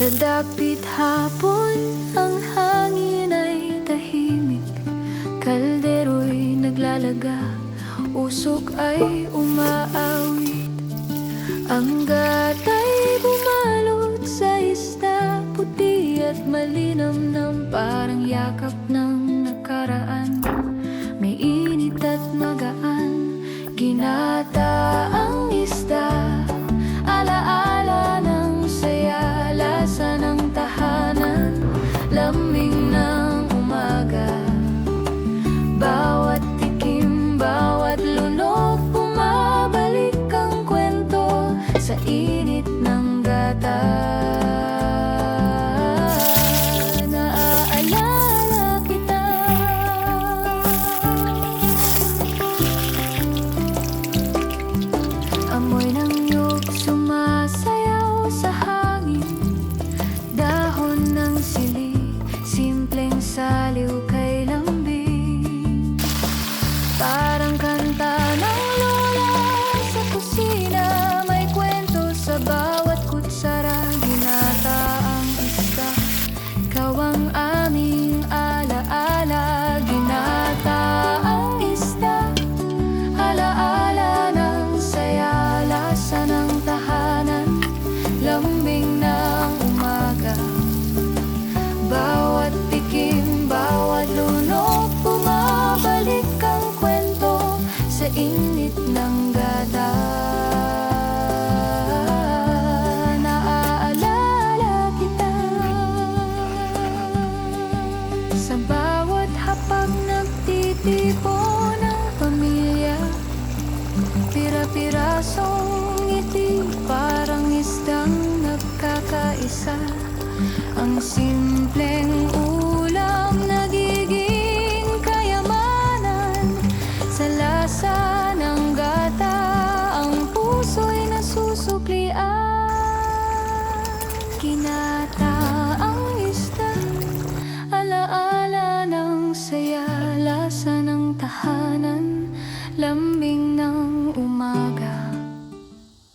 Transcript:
Sa dapit hapon, ang hangin ay tahimik. Kaldero'y naglalaga, usok ay umaawit. Ang gatay bumalot sa isda, puti at malinamnam, parang yakap ng nakaraan. May init at magaan, ginataang isda, alaala ng saya, lasa ng tahanan, lamig ng umaga. Bawat tikim, bawat lunok, bumabalik ang kwento sa init ng gata. Naaalala kita. Amoy ng nyug sumasayaw sa hangin, dahon ng sili, simpleng saliw kay lambing. Parang kanta ng lola sa kusina, may kwento sa bawat kutsara. Ginataang isda, ikaw ang aming alaala. Ginataang isda, alaala ng saya, lasa ng tahanan, lambing ng umaga. Bawat tikim, bawat lunok, bumabalik ang kwento sa init ng gata. Naaalala kita. Sa bawat hapag nagtitipon ang pamilya, pira-pirasong ngiti, parang isdang nagkakaisa. Ang simpleng ulam nagiging kayamanan, sa lasa ng gata ang puso'y nasusuklian. Ginataang isda, alaala ng saya.